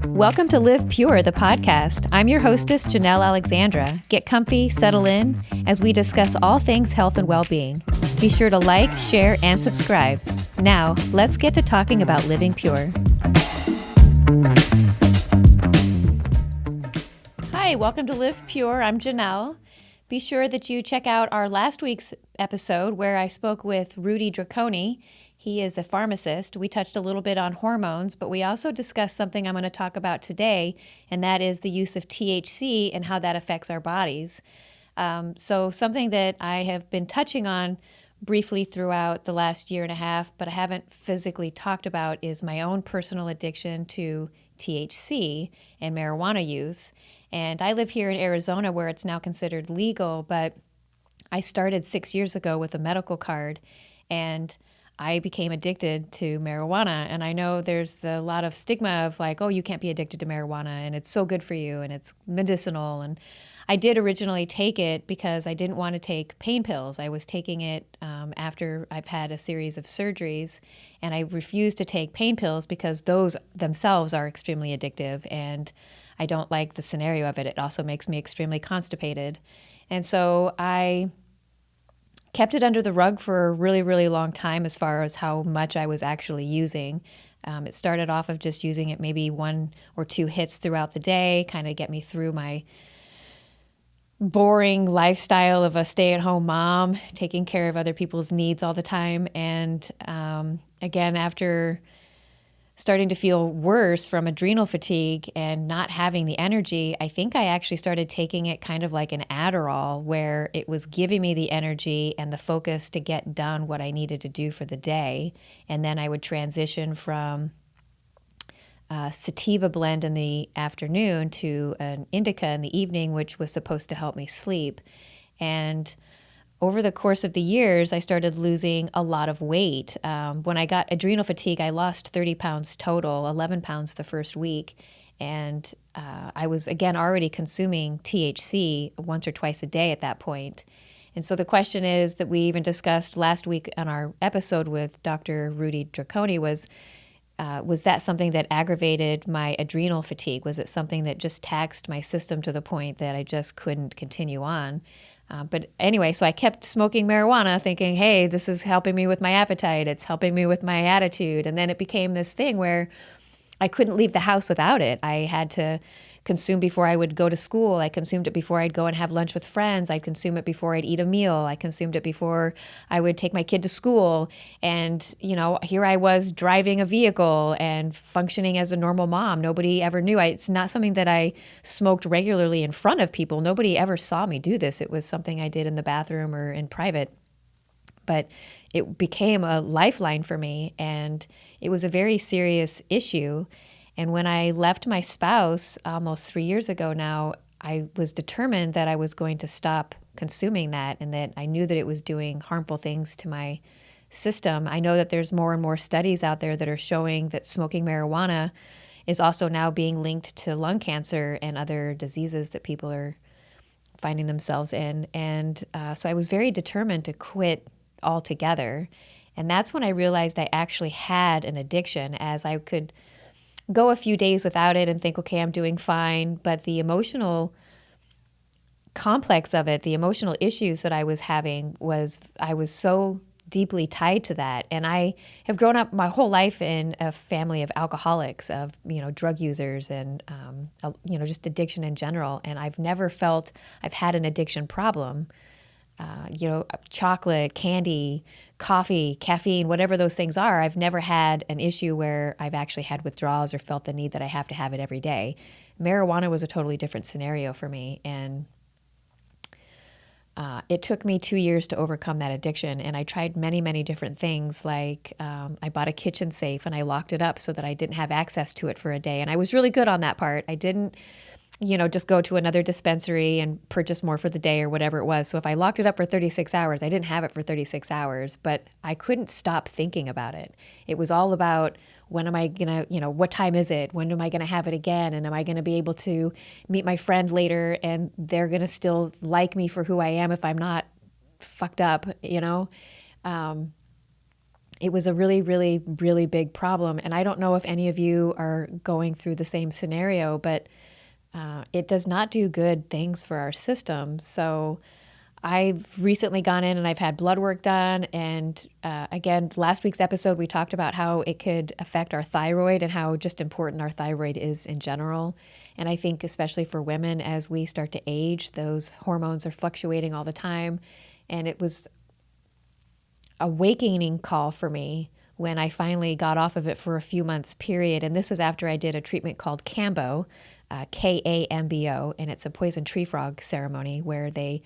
Welcome to Live Pure, the podcast. I'm your hostess, Janelle Alexandra. Get comfy, settle in, as we discuss all things health and well-being. Be sure to like, share, and subscribe. Now, let's get to talking about living pure. Hi, welcome to Live Pure. I'm Janelle. Be sure that you check out our last week's episode where I spoke with Rudy Draconi. He is a pharmacist. We touched a little bit on hormones, but we also discussed something I'm going to talk about today, and that is the use of THC and how that affects our bodies. So something that I have been touching on briefly throughout the last year and a half, but I haven't physically talked about, is my own personal addiction to THC and marijuana use. And I live here in Arizona where it's now considered legal, but I started 6 years ago with a medical card, and I became addicted to marijuana. And I know there's a lot of stigma of like, oh, you can't be addicted to marijuana and it's so good for you and it's medicinal. And I did originally take it because I didn't want to take pain pills. I was taking it after I've had a series of surgeries, and I refused to take pain pills because those themselves are extremely addictive, and I don't like the scenario of it. It also makes me extremely constipated. And so I kept it under the rug for a really, really long time as far as how much I was actually using. It started off of just using it maybe 1 or 2 hits throughout the day, kind of get me through my boring lifestyle of a stay-at-home mom, taking care of other people's needs all the time. And again, after starting to feel worse from adrenal fatigue and not having the energy, I think I actually started taking it kind of like an Adderall, where it was giving me the energy and the focus to get done what I needed to do for the day. And then I would transition from sativa blend in the afternoon to an indica in the evening, which was supposed to help me sleep. And over the course of the years, I started losing a lot of weight. When I got adrenal fatigue, I lost 30 pounds total, 11 pounds the first week. And I was, again, already consuming THC once or twice a day at that point. And so the question is that we even discussed last week on our episode with Dr. Rudy Draconi was that something that aggravated my adrenal fatigue? Was it something that just taxed my system to the point that I just couldn't continue on? But anyway, so I kept smoking marijuana thinking, hey, this is helping me with my appetite. It's helping me with my attitude. And then it became this thing where I couldn't leave the house without it. I had to consume before I would go to school. I consumed it before I'd go and have lunch with friends. I'd consume it before I'd eat a meal. I consumed it before I would take my kid to school. And, you know, here I was driving a vehicle and functioning as a normal mom. Nobody ever knew. It's not something that I smoked regularly in front of people. Nobody ever saw me do this. It was something I did in the bathroom or in private. But it became a lifeline for me, and it was a very serious issue. And when I left my spouse almost 3 years ago now, I was determined that I was going to stop consuming that, and that I knew that it was doing harmful things to my system. I know that there's more and more studies out there that are showing that smoking marijuana is also now being linked to lung cancer and other diseases that people are finding themselves in. And so I was very determined to quit altogether. And that's when I realized I actually had an addiction, as I could go a few days without it and think, okay, I'm doing fine. But the emotional complex of it, the emotional issues that I was having, I was so deeply tied to that. And I have grown up my whole life in a family of alcoholics, of, drug users, and, just addiction in general. And I've never felt I've had an addiction problem. Chocolate, candy, coffee, caffeine, whatever those things are, I've never had an issue where I've actually had withdrawals or felt the need that I have to have it every day. Marijuana was a totally different scenario for me. And it took me 2 years to overcome that addiction. And I tried many, many different things. Like I bought a kitchen safe and I locked it up so that I didn't have access to it for a day. And I was really good on that part. I didn't just go to another dispensary and purchase more for the day or whatever it was. So if I locked it up for 36 hours, I didn't have it for 36 hours, but I couldn't stop thinking about it. It was all about, when am I going to, what time is it? When am I going to have it again? And am I going to be able to meet my friend later and they're going to still like me for who I am if I'm not fucked up, it was a really, really, really big problem. And I don't know if any of you are going through the same scenario, but it does not do good things for our system. So I've recently gone in and I've had blood work done. And again, last week's episode, we talked about how it could affect our thyroid and how just important our thyroid is in general. And I think especially for women, as we start to age, those hormones are fluctuating all the time. And it was a awakening call for me when I finally got off of it for a few months period. And this was after I did a treatment called Kambo, Kambo, and it's a poison tree frog ceremony where they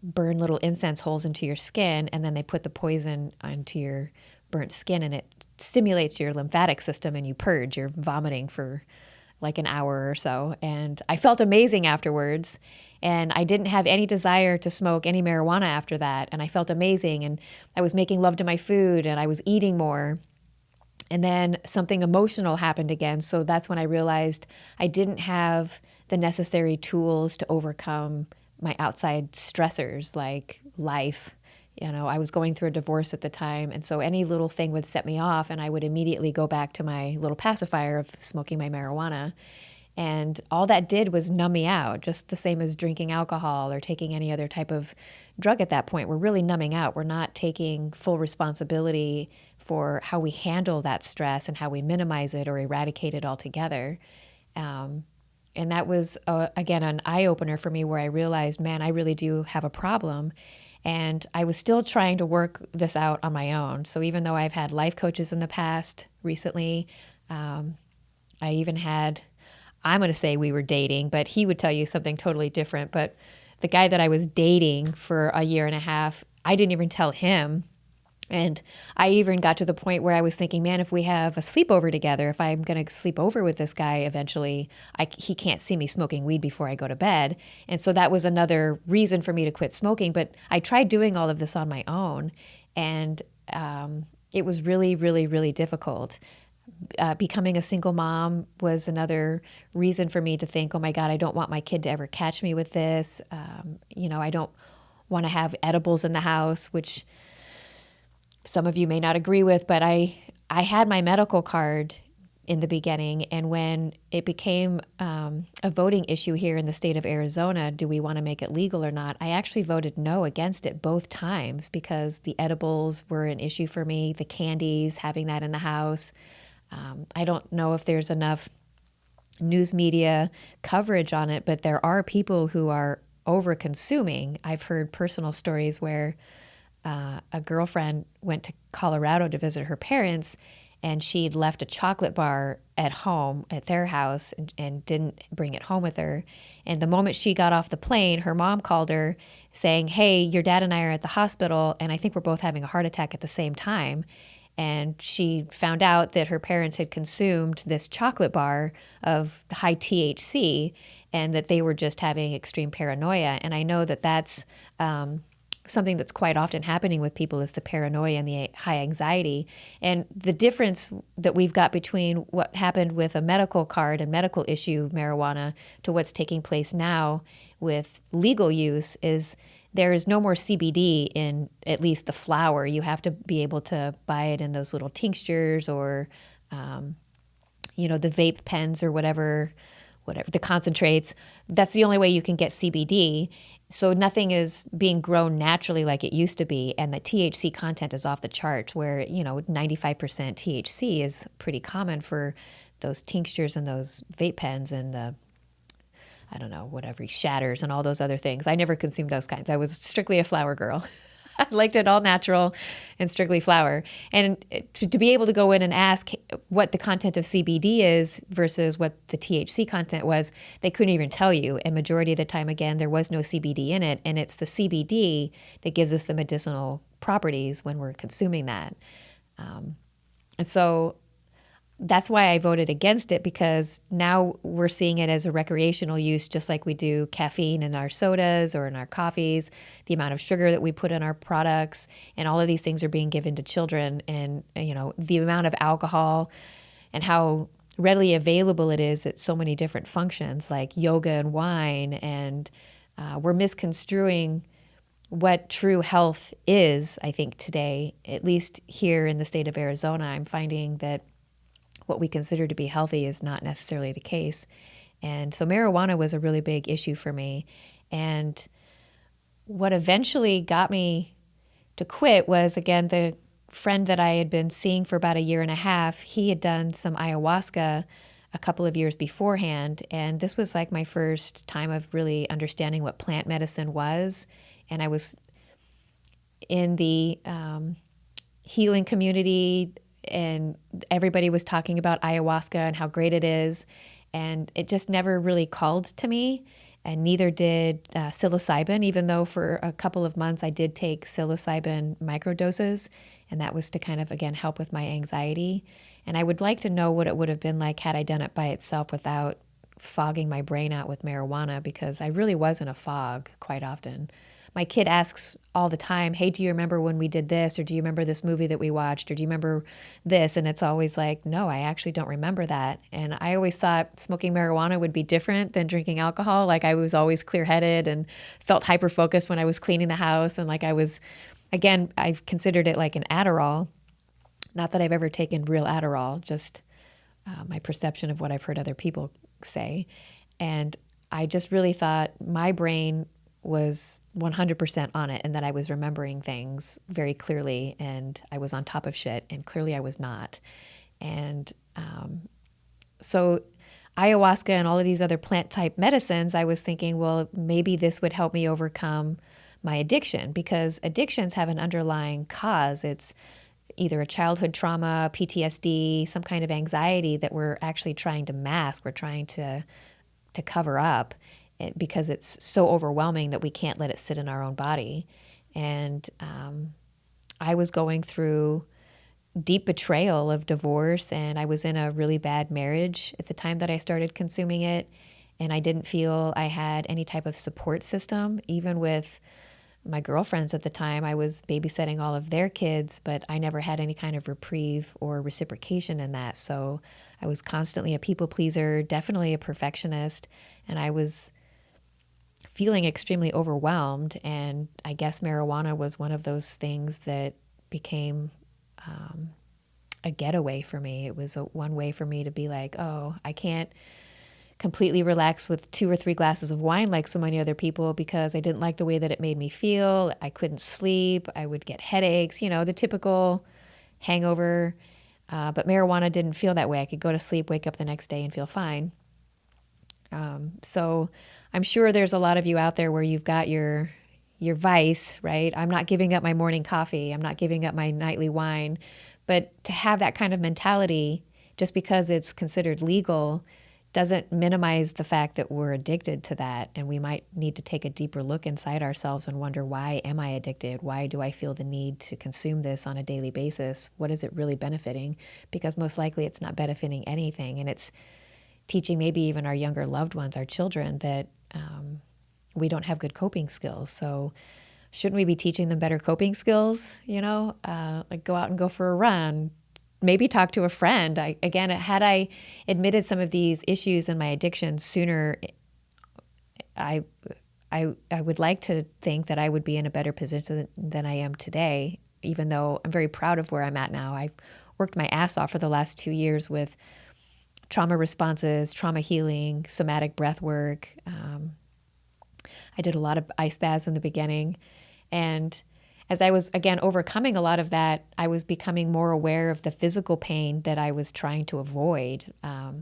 burn little incense holes into your skin and then they put the poison onto your burnt skin and it stimulates your lymphatic system and you purge. You're vomiting for like an hour or so. And I felt amazing afterwards. And I didn't have any desire to smoke any marijuana after that. And I felt amazing. And I was making love to my food and I was eating more. And then something emotional happened again. So that's when I realized I didn't have the necessary tools to overcome my outside stressors like life. You know, I was going through a divorce at the time. And so any little thing would set me off and I would immediately go back to my little pacifier of smoking my marijuana. And all that did was numb me out, just the same as drinking alcohol or taking any other type of drug at that point. We're really numbing out. We're not taking full responsibility for how we handle that stress and how we minimize it or eradicate it altogether. And that was, again, an eye-opener for me where I realized, man, I really do have a problem. And I was still trying to work this out on my own. So even though I've had life coaches in the past recently, I even had, I'm going to say we were dating, but he would tell you something totally different. But the guy that I was dating for a year and a half, I didn't even tell him. And I even got to the point where I was thinking, man, if we have a sleepover together, if I'm going to sleep over with this guy eventually, he can't see me smoking weed before I go to bed. And so that was another reason for me to quit smoking. But I tried doing all of this on my own. And it was really, really, really difficult. Becoming a single mom was another reason for me to think, oh my God, I don't want my kid to ever catch me with this. I don't want to have edibles in the house, which some of you may not agree with, but I had my medical card in the beginning. And when it became a voting issue here in the state of Arizona, do we want to make it legal or not? I actually voted no against it both times because the edibles were an issue for me, the candies, having that in the house. I don't know if there's enough news media coverage on it, but there are people who are over consuming. I've heard personal stories where a girlfriend went to Colorado to visit her parents and she'd left a chocolate bar at home at their house and didn't bring it home with her. And the moment she got off the plane, her mom called her saying, hey, your dad and I are at the hospital and I think we're both having a heart attack at the same time. And she found out that her parents had consumed this chocolate bar of high THC and that they were just having extreme paranoia. And I know that that's something that's quite often happening with people is the paranoia and the high anxiety. And the difference that we've got between what happened with a medical card and medical issue marijuana to what's taking place now with legal use is there is no more CBD in at least the flower. You have to be able to buy it in those little tinctures or, the vape pens or whatever, the concentrates. That's the only way you can get CBD. So nothing is being grown naturally like it used to be. And the THC content is off the charts where, 95% THC is pretty common for those tinctures and those vape pens and the shatters and all those other things. I never consumed those kinds. I was strictly a flower girl. I liked it all natural and strictly flower. And to be able to go in and ask what the content of CBD is versus what the THC content was, they couldn't even tell you. And majority of the time, again, there was no CBD in it. And it's the CBD that gives us the medicinal properties when we're consuming that. And so that's why I voted against it, because now we're seeing it as a recreational use, just like we do caffeine in our sodas or in our coffees, the amount of sugar that we put in our products, and all of these things are being given to children. And, the amount of alcohol and how readily available it is at so many different functions like yoga and wine. And we're misconstruing what true health is, I think today, at least here in the state of Arizona, I'm finding that what we consider to be healthy is not necessarily the case. And so marijuana was a really big issue for me. And what eventually got me to quit was, again, the friend that I had been seeing for about a year and a half. He had done some ayahuasca a couple of years beforehand. And this was like my first time of really understanding what plant medicine was. And I was in the healing community, and everybody was talking about ayahuasca and how great it is. And it just never really called to me. And neither did psilocybin, even though for a couple of months I did take psilocybin microdoses. And that was to kind of, again, help with my anxiety. And I would like to know what it would have been like had I done it by itself without fogging my brain out with marijuana, because I really was in a fog quite often. My kid asks all the time, hey, do you remember when we did this? Or do you remember this movie that we watched? Or do you remember this? And it's always like, no, I actually don't remember that. And I always thought smoking marijuana would be different than drinking alcohol. Like I was always clear-headed and felt hyper-focused when I was cleaning the house. And like I was, again, I've considered it like an Adderall. Not that I've ever taken real Adderall, just my perception of what I've heard other people say. And I just really thought my brain was 100% on it, and that I was remembering things very clearly, and I was on top of shit, and clearly I was not. And so ayahuasca and all of these other plant type medicines, I was thinking, well, maybe this would help me overcome my addiction, because addictions have an underlying cause. It's either a childhood trauma, PTSD, some kind of anxiety that we're actually trying to mask, we're trying to cover up, because it's so overwhelming that we can't let it sit in our own body. And I was going through deep betrayal of divorce, and I was in a really bad marriage at the time that I started consuming it, and I didn't feel I had any type of support system. Even with my girlfriends at the time, I was babysitting all of their kids, but I never had any kind of reprieve or reciprocation in that. So I was constantly a people pleaser, definitely a perfectionist, and I was feeling extremely overwhelmed. And I guess marijuana was one of those things that became a getaway for me. It was one way for me to be like, oh, I can't completely relax with 2 or 3 glasses of wine like so many other people, because I didn't like the way that it made me feel. I couldn't sleep. I would get headaches, the typical hangover. But marijuana didn't feel that way. I could go to sleep, wake up the next day and feel fine. So I'm sure there's a lot of you out there where you've got your vice, right? I'm not giving up my morning coffee. I'm not giving up my nightly wine. But to have that kind of mentality, just because it's considered legal, doesn't minimize the fact that we're addicted to that. And we might need to take a deeper look inside ourselves and wonder, why am I addicted? Why do I feel the need to consume this on a daily basis? What is it really benefiting? Because most likely it's not benefiting anything. And it's teaching maybe even our younger loved ones, our children, that we don't have good coping skills. So shouldn't we be teaching them better coping skills? Like go out and go for a run, maybe talk to a friend. Had I admitted some of these issues and my addiction sooner, I would like to think that I would be in a better position than I am today, even though I'm very proud of where I'm at now. I worked my ass off for the last 2 years with trauma responses, trauma healing, somatic breath work. I did a lot of ice baths in the beginning. And as I was, again, overcoming a lot of that, I was becoming more aware of the physical pain that I was trying to avoid.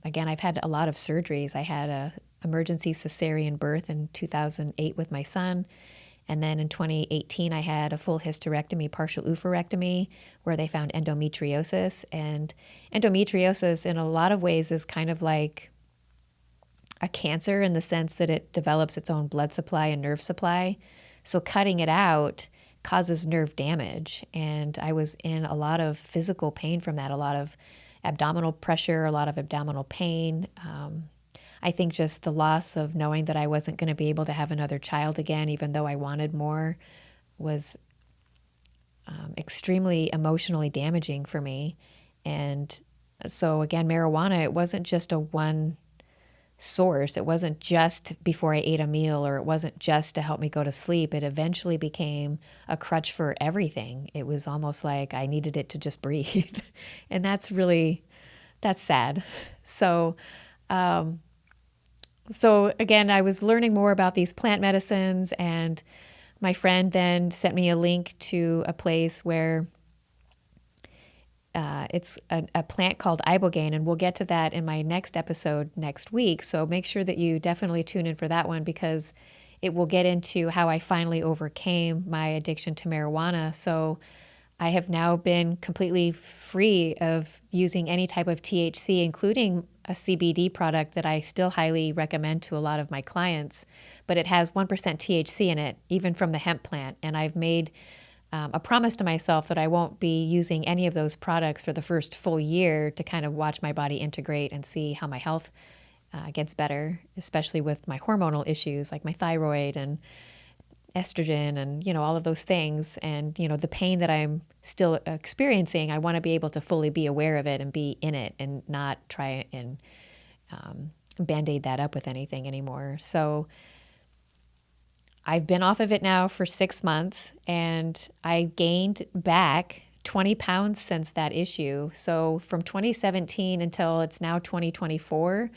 Again, I've had a lot of surgeries. I had a emergency cesarean birth in 2008 with my son. And then in 2018, I had a full hysterectomy, partial oophorectomy, where they found endometriosis. And endometriosis, in a lot of ways, is kind of like a cancer in the sense that it develops its own blood supply and nerve supply. So cutting it out causes nerve damage. And I was in a lot of physical pain from that, a lot of abdominal pressure, a lot of abdominal pain. I think just the loss of knowing that I wasn't going to be able to have another child again, even though I wanted more, was extremely emotionally damaging for me. And so again, marijuana, it wasn't just a one source. It wasn't just before I ate a meal, or it wasn't just to help me go to sleep. It eventually became a crutch for everything. It was almost like I needed it to just breathe. And that's sad. So, so again, I was learning more about these plant medicines, and my friend then sent me a link to a place where it's a plant called ibogaine, and we'll get to that in my next episode next week. So make sure that you definitely tune in for that one, because it will get into how I finally overcame my addiction to marijuana. So I have now been completely free of using any type of THC, including a CBD product that I still highly recommend to a lot of my clients, but it has 1% THC in it, even from the hemp plant. And I've made a promise to myself that I won't be using any of those products for the first full year to kind of watch my body integrate and see how my health gets better, especially with my hormonal issues like my thyroid and estrogen and, all of those things. And, the pain that I'm still experiencing, I want to be able to fully be aware of it and be in it and not try and Band-Aid that up with anything anymore. So I've been off of it now for 6 months, and I gained back 20 pounds since that issue. So from 2017 until it's now 2024,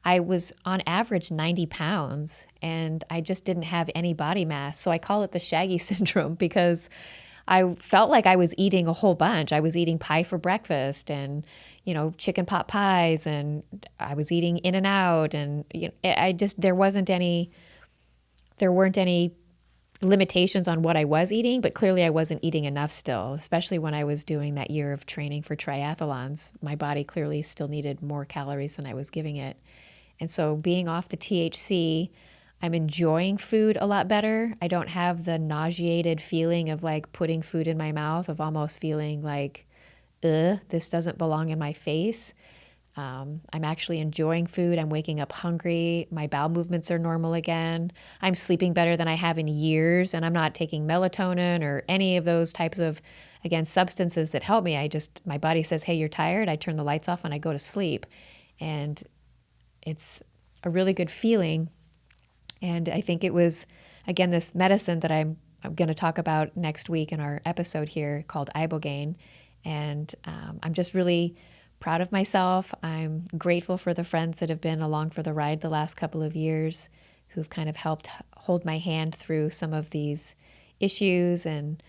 I was on average 90 pounds, and I just didn't have any body mass. So I call it the Shaggy syndrome, because I felt like I was eating a whole bunch. I was eating pie for breakfast and, chicken pot pies, and I was eating In-N-Out, and there weren't any limitations on what I was eating, but clearly I wasn't eating enough still, especially when I was doing that year of training for triathlons. My body clearly still needed more calories than I was giving it. And so being off the THC, I'm enjoying food a lot better. I don't have the nauseated feeling of like putting food in my mouth, of almost feeling like, this doesn't belong in my face. I'm actually enjoying food. I'm waking up hungry. My bowel movements are normal again. I'm sleeping better than I have in years, and I'm not taking melatonin or any of those types of, again, substances that help me. My body says, hey, you're tired. I turn the lights off and I go to sleep. And it's a really good feeling. And I think it was, again, this medicine that I'm going to talk about next week in our episode here called ibogaine. And I'm just really proud of myself. I'm grateful for the friends that have been along for the ride the last couple of years, who've kind of helped hold my hand through some of these issues and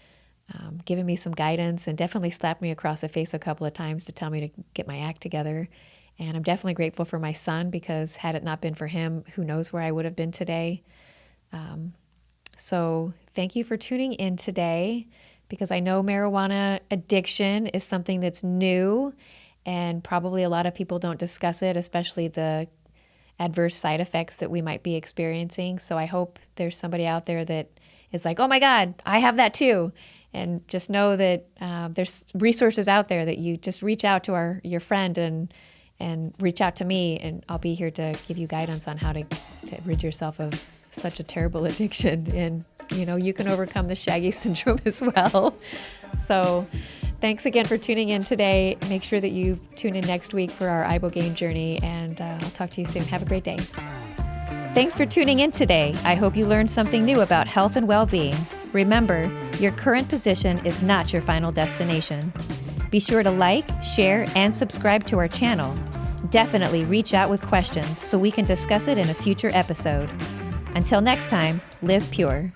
given me some guidance, and definitely slapped me across the face a couple of times to tell me to get my act together. And I'm definitely grateful for my son, because had it not been for him, who knows where I would have been today. So thank you for tuning in today, because I know marijuana addiction is something that's new, and probably a lot of people don't discuss it, especially the adverse side effects that we might be experiencing. So I hope there's somebody out there that is like, oh my God, I have that too. And just know that there's resources out there that you just reach out to your friend and reach out to me, and I'll be here to give you guidance on how to rid yourself of such a terrible addiction. And, you can overcome the Shaggy syndrome as well. So thanks again for tuning in today. Make sure that you tune in next week for our ibogaine journey, and I'll talk to you soon. Have a great day. Thanks for tuning in today. I hope you learned something new about health and well-being. Remember, your current position is not your final destination. Be sure to like, share, and subscribe to our channel. Definitely reach out with questions so we can discuss it in a future episode. Until next time, live pure.